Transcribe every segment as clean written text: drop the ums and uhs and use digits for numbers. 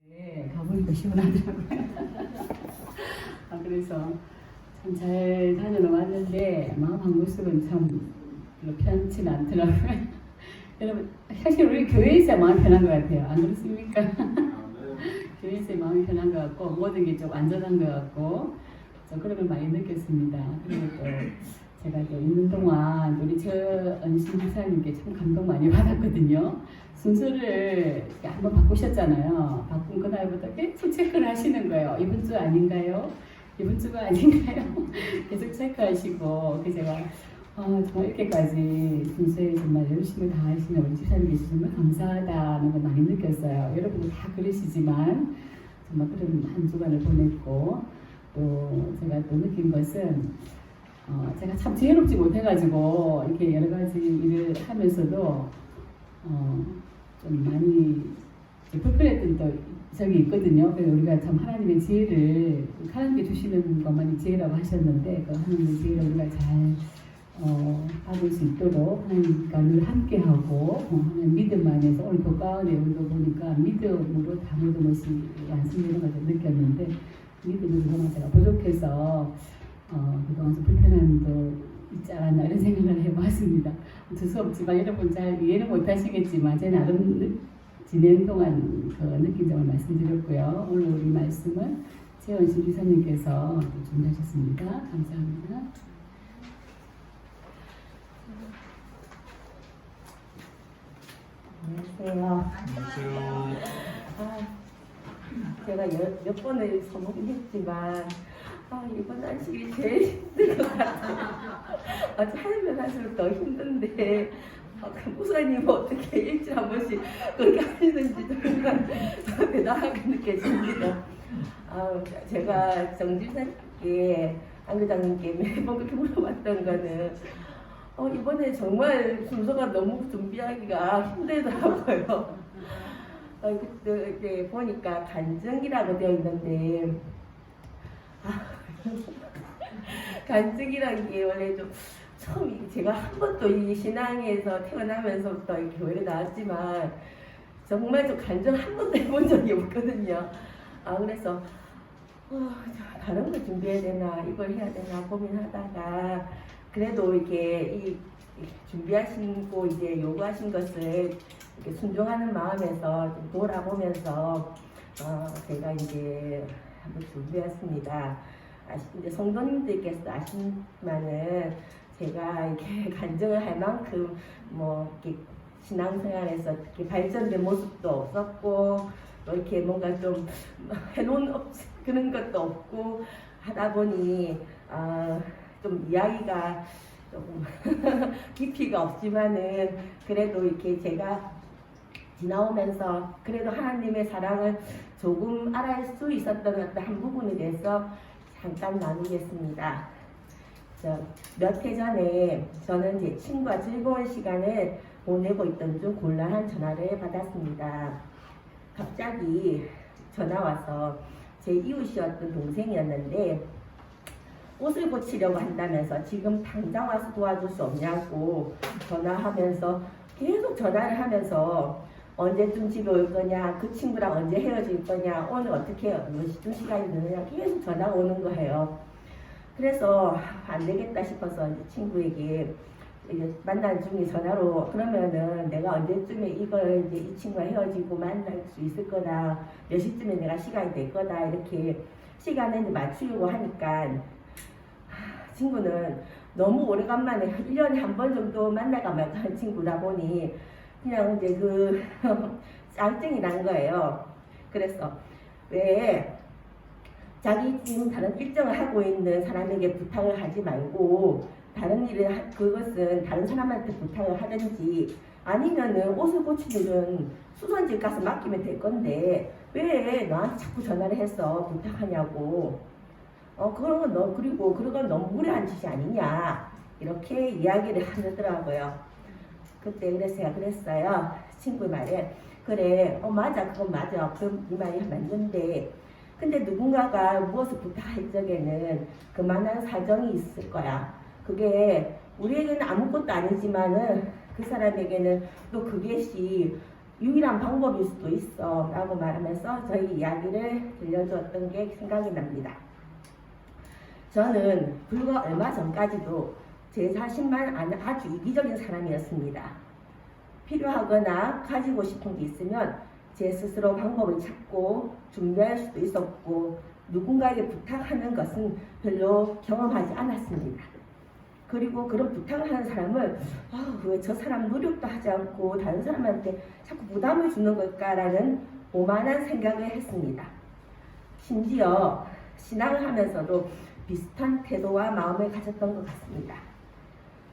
네, 가보니까 시원하더라고요. 그래서 참 잘 다녀왔는데 마음 한 모습은 참 별로 편치는 않더라고요. 여러분, 사실 우리 교회에서 마음이 편한 것 같아요. 안 그렇습니까? 교회에서 마음이 편한 것 같고 모든 게 좀 안전한 것 같고 그런 걸 많이 느꼈습니다. 그리고 또 제가 또 있는 동안 우리 은신 기사님께 참 감동 많이 받았거든요. 순서를 한번 바꾸셨잖아요. 바꾼 그날부터 계속 체크를 하시는 거예요. 이번 주 아닌가요? 이번 주가 아닌가요? 계속 체크하시고 제가 정말 이렇게까지 순서에 정말 열심히 다 하시는 우리 집사님께 정말 감사하다는 걸 많이 느꼈어요. 여러분도 다 그러시지만 정말 그런 한 주간을 보냈고 또 제가 또 느낀 것은 제가 참 지혜롭지 못해가지고 이렇게 여러 가지 일을 하면서도 좀 많이 불편했던 또 적이 있거든요. 그래서 우리가 참 하나님의 지혜를 하나님께 주시는 것만이 지혜라고 하셨는데 그 하나님의 지혜를 우리가 잘 받을 수 있도록 하나님과 늘 함께하고 하나님 믿음 안에서 오늘 교과원에 우리도 보니까 믿음으로 다 모든 것이 완성되는 것을 느꼈는데 믿음으로 정말 제가 부족해서 그동안 좀 불편함도 있지 않았나 이런 생각을 해봤습니다. 어쩔 수 없지만 여러분 잘 이해는 못하시겠지만 제 나름 지낸 동안 그 느낀 점을 말씀드렸고요. 오늘 우리 말씀은 최원신 지사님께서 준비하셨습니다. 감사합니다. 안녕하세요. 안녕하세요. 제가 몇 번을 써보긴 했지만 이번 안식이 제일 힘든 것 같아요. 하면 할수록 더 힘든데 그 목사님 어떻게 일주일에 한 번씩 그렇게 하시는지 정말 대단하게 느껴집니다. 제가 정집사님께 안교장님께 매번 그렇게 물어봤던 거는 이번에 정말 순서가 너무 준비하기가 힘들더라고요. 그때 이제 보니까 간증이라고 되어 있는데 간증이라는 게 원래 좀 처음 제가 한 번도 이 신앙에서 태어나면서부터 이 교회에 나왔지만 정말 좀 간증 한 번도 해본 적이 없거든요. 그래서 다른 걸 준비해야 되나 이걸 해야 되나 고민하다가 그래도 이렇게 준비하시고 이제 요구하신 것을 이렇게 순종하는 마음에서 좀 돌아보면서 제가 이제 한번 준비했습니다. 이제 성도님들께서 아시지만은 제가 이렇게 간증을 할 만큼 이렇게 신앙생활에서 이렇게 발전된 모습도 없었고 또 이렇게 뭔가 좀 해놓은 그런 것도 없고 하다 보니 좀 이야기가 조금 깊이가 없지만은 그래도 이렇게 제가 지나오면서 그래도 하나님의 사랑을 조금 알아갈 수 있었던 어떤 한 부분에 대해서 잠깐 나누겠습니다. 몇 해 전에 저는 제 친구와 즐거운 시간을 보내고 있던 중 곤란한 전화를 받았습니다. 갑자기 전화 와서 제 이웃이었던 동생이었는데 옷을 고치려고 한다면서 지금 당장 와서 도와줄 수 없냐고 전화하면서 계속 전화를 하면서 언제쯤 집에 올 거냐, 그 친구랑 언제 헤어질 거냐, 오늘 어떻게 몇 시쯤 시간이 되느냐 계속 전화가 오는 거예요. 그래서 안 되겠다 싶어서 이제 친구에게 이제 만난 중에 전화로 그러면은 내가 언제쯤에 이걸 이제 이 친구가 헤어지고 만날 수 있을 거다, 몇 시쯤에 내가 시간이 될 거다 이렇게 시간을 이제 맞추려고 하니까 친구는 너무 오래간만에 1년에 한 번 정도 만나가 말까 한 친구다 보니 그냥 이제 짱증이 난 거예요. 그래서 왜 자기 지금 다른 일정을 하고 있는 사람에게 부탁을 하지 말고 다른 일을 그것은 다른 사람한테 부탁을 하든지 아니면은 옷을 고치는 수선집 가서 맡기면 될 건데 왜 너한테 자꾸 전화를 해서 부탁하냐고. 그리고 그건 너무 무례한 짓이 아니냐 이렇게 이야기를 하더라고요. 그때 그래서 제가 그랬어요. 친구 말에 그래 맞아 그건 맞아 그럼 이 말이 맞는데 근데 누군가가 무엇을 부탁할 적에는 그만한 사정이 있을 거야. 그게 우리에게는 아무것도 아니지만은 그 사람에게는 또 그것이 유일한 방법일 수도 있어 라고 말하면서 저희 이야기를 들려주었던 게 생각이 납니다. 저는 불과 얼마 전까지도 제 자신만 아는 아주 이기적인 사람이었습니다. 필요하거나 가지고 싶은 게 있으면 제 스스로 방법을 찾고 준비할 수도 있었고 누군가에게 부탁하는 것은 별로 경험하지 않았습니다. 그리고 그런 부탁을 하는 사람을 왜 저 사람 노력도 하지 않고 다른 사람한테 자꾸 부담을 주는 걸까라는 오만한 생각을 했습니다. 심지어 신앙을 하면서도 비슷한 태도와 마음을 가졌던 것 같습니다.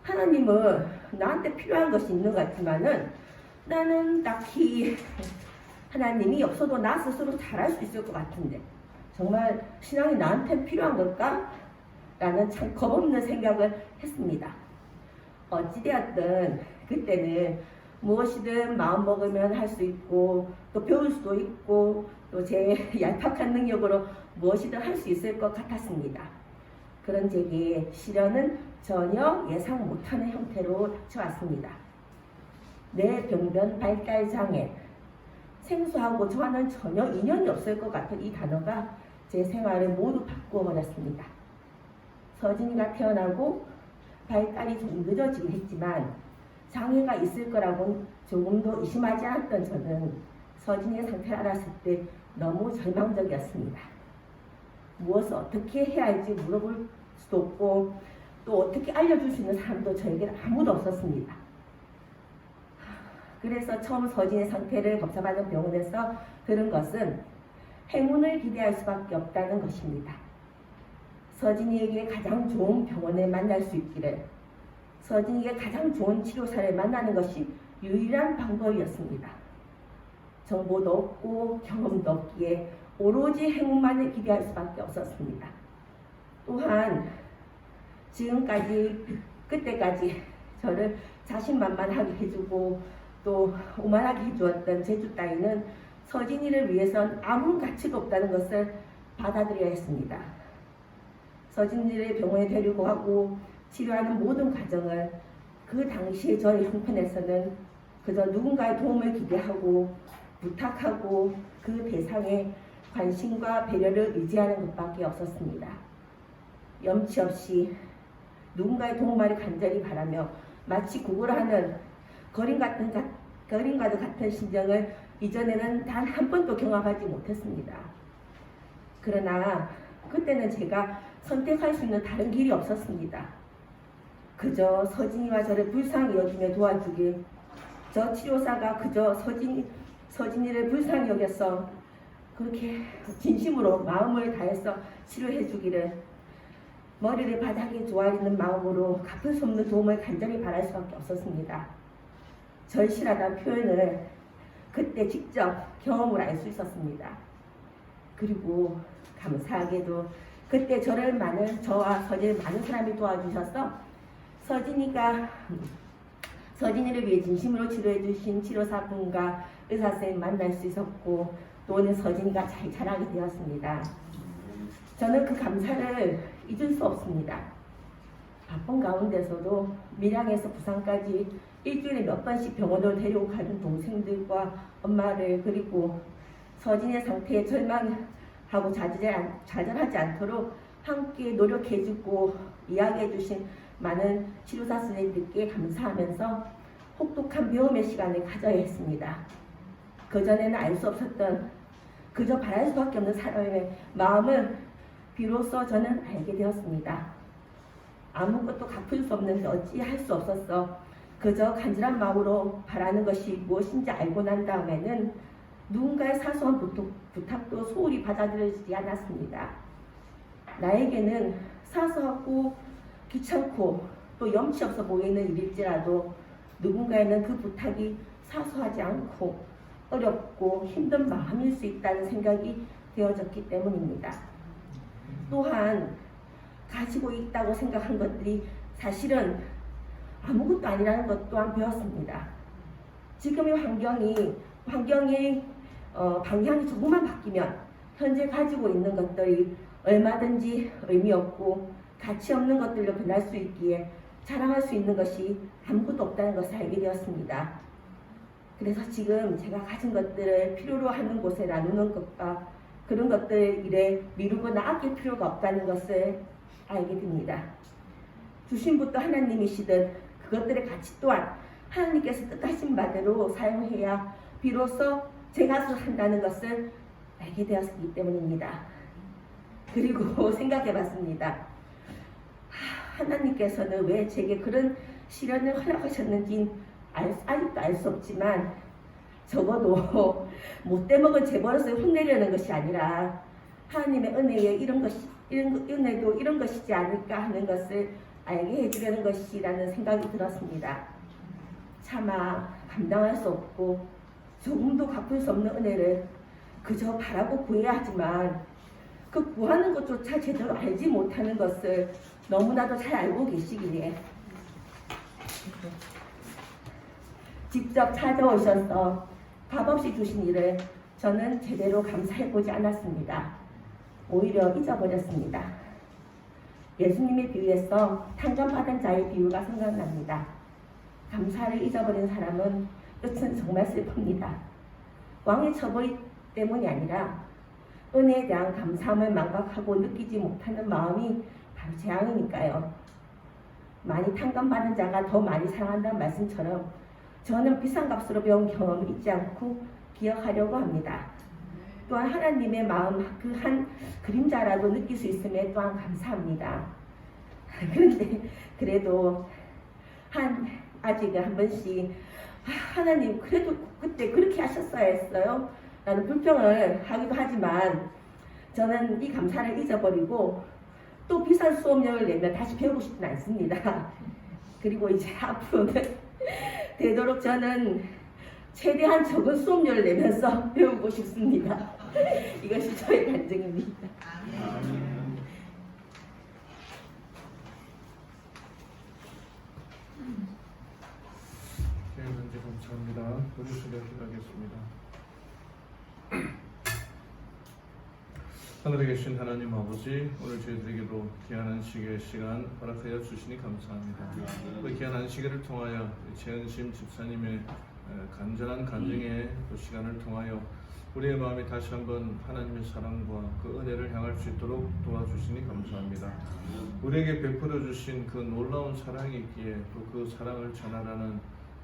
하나님은 나한테 필요한 것이 있는 것 같지만은 나는 딱히 하나님이 없어도 나 스스로 잘할 수 있을 것 같은데 정말 신앙이 나한테 필요한 걸까? 라는 참 겁없는 생각을 했습니다. 어찌되었든 그때는 무엇이든 마음먹으면 할 수 있고 또 배울 수도 있고 또 제 얄팍한 능력으로 무엇이든 할 수 있을 것 같았습니다. 그런 제게 시련은 전혀 예상 못하는 형태로 닥쳐왔습니다. 내 병변 발달 장애, 생소하고 저와는 전혀 인연이 없을 것 같은 이 단어가 제 생활을 모두 바꾸어 버렸습니다. 서진이가 태어나고 발달이 좀 늦어지긴 했지만 장애가 있을 거라고는 조금도 의심하지 않았던 저는 서진이의 상태를 알았을 때 너무 절망적이었습니다. 무엇을 어떻게 해야 할지 물어볼 수도 없고 또 어떻게 알려줄 수 있는 사람도 저에게 아무도 없었습니다. 그래서 처음 서진의 상태를 검사받은 병원에서 들은 것은 행운을 기대할 수밖에 없다는 것입니다. 서진이에게 가장 좋은 병원을 만날 수 있기를, 서진이에게 가장 좋은 치료사를 만나는 것이 유일한 방법이었습니다. 정보도 없고 경험도 없기에 오로지 행운만을 기대할 수밖에 없었습니다. 또한 지금까지 그때까지 저를 자신만만하게 해주고 또 오만하게 해주었던 제주 따위는 서진이를 위해선 아무 가치도 없다는 것을 받아들여야 했습니다. 서진이를 병원에 데리고 가고 치료하는 모든 과정을 그 당시에 저의 형편에서는 그저 누군가의 도움을 기대하고 부탁하고 그 대상의 관심과 배려를 의지하는 것밖에 없었습니다. 염치 없이 누군가의 도움을 간절히 바라며 마치 구걸하는 거린과도 같은 심정을 이전에는 단 한 번도 경험하지 못했습니다. 그러나 그때는 제가 선택할 수 있는 다른 길이 없었습니다. 그저 서진이와 저를 불쌍히 여기며 도와주길, 저 치료사가 그저 서진이를 불쌍히 여겨서 그렇게 진심으로 마음을 다해서 치료해 주기를, 머리를 바닥에 조아리는 마음으로 갚을 수 없는 도움을 간절히 바랄 수밖에 없었습니다. 절실하다는 표현을 그때 직접 경험을 알 수 있었습니다. 그리고 감사하게도 그때 저와 서진을 많은 사람이 도와주셔서 서진이를 위해 진심으로 치료해 주신 치료사분과 의사선생님 만날 수 있었고 또 오늘 서진이가 잘 자라게 되었습니다. 저는 그 감사를 잊을 수 없습니다. 바쁜 가운데서도 밀양에서 부산까지 일주일에 몇 번씩 병원으로 데리고 가는 동생들과 엄마를, 그리고 서진의 상태에 절망하고 좌절하지 않도록 함께 노력해주고 이야기해주신 많은 치료사 선생님들께 감사하면서 혹독한 배움의 시간을 가져야 했습니다. 그전에는 알 수 없었던, 그저 바랄 수밖에 없는 사람의 마음을 비로소 저는 알게 되었습니다. 아무것도 갚을 수 없는데 어찌할 수 없었어. 그저 간절한 마음으로 바라는 것이 무엇인지 알고 난 다음에는 누군가의 사소한 부탁도 소홀히 받아들여지지 않았습니다. 나에게는 사소하고 귀찮고 또 염치 없어 보이는 일일지라도 누군가에는 그 부탁이 사소하지 않고 어렵고 힘든 마음일 수 있다는 생각이 되어졌기 때문입니다. 또한 가지고 있다고 생각한 것들이 사실은 아무것도 아니라는 것 또한 배웠습니다. 지금의 환경의 방향이 조금만 바뀌면 현재 가지고 있는 것들이 얼마든지 의미 없고 가치 없는 것들로 변할 수 있기에 자랑할 수 있는 것이 아무것도 없다는 것을 알게 되었습니다. 그래서 지금 제가 가진 것들을 필요로 하는 곳에 나누는 것과 그런 것들 일에 미루거나 아낄 필요가 없다는 것을 알게 됩니다. 주신 분도 하나님이시듯 그것들의 가치 또한 하나님께서 뜻하신 바대로 사용해야 비로소 제가 한다는 것을 알게 되었기 때문입니다. 그리고 생각해 봤습니다. 하나님께서는 왜 제게 그런 시련을 허락하셨는지 아직도 알 수 없지만 적어도 못돼 먹은 제 버릇을 혼내려는 것이 아니라 하나님의 은혜에 은혜도 이런 것이지 않을까 하는 것을 알게 해주려는 것이라는 생각이 들었습니다. 차마 감당할 수 없고 조금도 갚을 수 없는 은혜를 그저 바라고 구해야 하지만 그 구하는 것조차 제대로 알지 못하는 것을 너무나도 잘 알고 계시기에 직접 찾아오셔서 값없이 주신 일을 저는 제대로 감사해보지 않았습니다. 오히려 잊어버렸습니다. 예수님의 비유에서 탕감받은 자의 비유가 생각납니다. 감사를 잊어버린 사람은 끝은 정말 슬픕니다. 왕의 처벌 때문이 아니라 은혜에 대한 감사함을 망각하고 느끼지 못하는 마음이 바로 재앙이니까요. 많이 탕감받은 자가 더 많이 사랑한다는 말씀처럼 저는 비싼 값으로 배운 경험을 잊지 않고 기억하려고 합니다. 또한 하나님의 마음 그 한 그림자라도 느낄 수 있음에 또한 감사합니다. 그런데 그래도 아직은 한 번씩 하나님 그래도 그때 그렇게 하셨어야 했어요? 라는 불평을 하기도 하지만 저는 이 감사를 잊어버리고 또 비싼 수업료를 내면 다시 배우고 싶지는 않습니다. 그리고 이제 앞으로는 되도록 저는 최대한 적은 수업료를 내면서 배우고 싶습니다. 이것이 저의 간증입니다. 네, 먼저 감사합니다. 고주시려 기도하겠습니다. 하늘에 계신 하나님 아버지, 오늘 저희들에게도 귀한 안식의 시간 허락하여 주시니 감사합니다. 그 귀한 안식일을 통하여 최은심 집사님의 간절한 간증의 그 시간을 통하여 우리의 마음이 다시 한번 하나님의 사랑과 그 은혜를 향할 수 있도록 도와주시니 감사합니다. 우리에게 베풀어 주신 그 놀라운 사랑이 있기에 또 그 사랑을 전하라는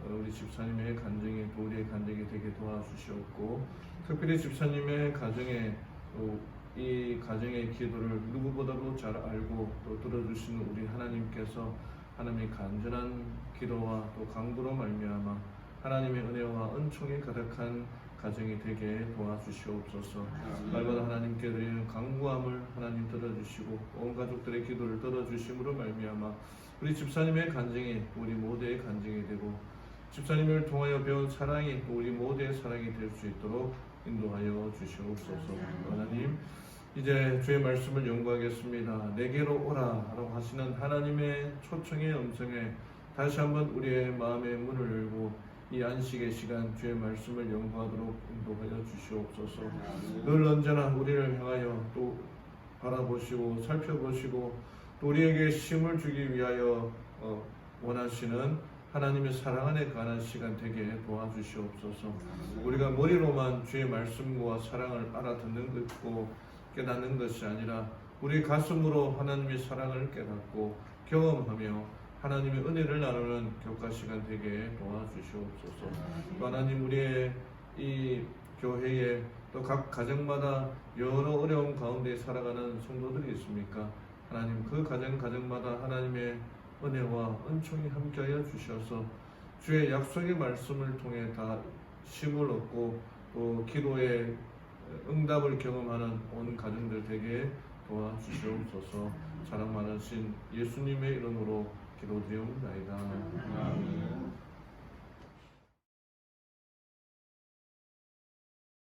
우리 집사님의 간증이 또 우리의 간증이 되게 도와주시옵고, 특별히 집사님의 가정에 이 가정의 기도를 누구보다도 잘 알고 또 들어주시는 우리 하나님께서 하나님의 간절한 기도와 또 강구로 말미암아 하나님의 은혜와 은총이 가득한 가정이 되게 도와주시옵소서. 날마다 하나님께 드리는 강구함을 하나님 들어주시고 온 가족들의 기도를 들어주심으로 말미암아 우리 집사님의 간증이 우리 모두의 간증이 되고 집사님을 통하여 배운 사랑이 또 우리 모두의 사랑이 될 수 있도록 인도하여 주시옵소서. 하나님, 이제 주의 말씀을 연구하겠습니다. 내게로 오라 라고 하시는 하나님의 초청의 음성에 다시 한번 우리의 마음의 문을 열고 이 안식의 시간 주의 말씀을 연구하도록 인도하여 주시옵소서. 늘 언제나 우리를 향하여 또 바라보시고 살펴보시고 또 우리에게 힘을 주기 위하여 원하시는 하나님의 사랑 안에 관한 시간 되게 도와주시옵소서. 우리가 머리로만 주의 말씀과 사랑을 알아듣는 것고 깨닫는 것이 아니라 우리 가슴으로 하나님의 사랑을 깨닫고 경험하며 하나님의 은혜를 나누는 교과 시간 되게 도와주시옵소서. 또 하나님, 우리의 이 교회에 또 각 가정마다 여러 어려움 가운데 살아가는 성도들이 있습니까? 하나님, 그 가정마다 하나님의 은혜와 은총이 함께하여 주셔서 주의 약속의 말씀을 통해 다 힘을 얻고 또 기도의 응답을 경험하는 온 가정들 되게 도와주시옵소서. 사랑 많으신 예수님의 이름으로 기도드리옵나이다. 아멘.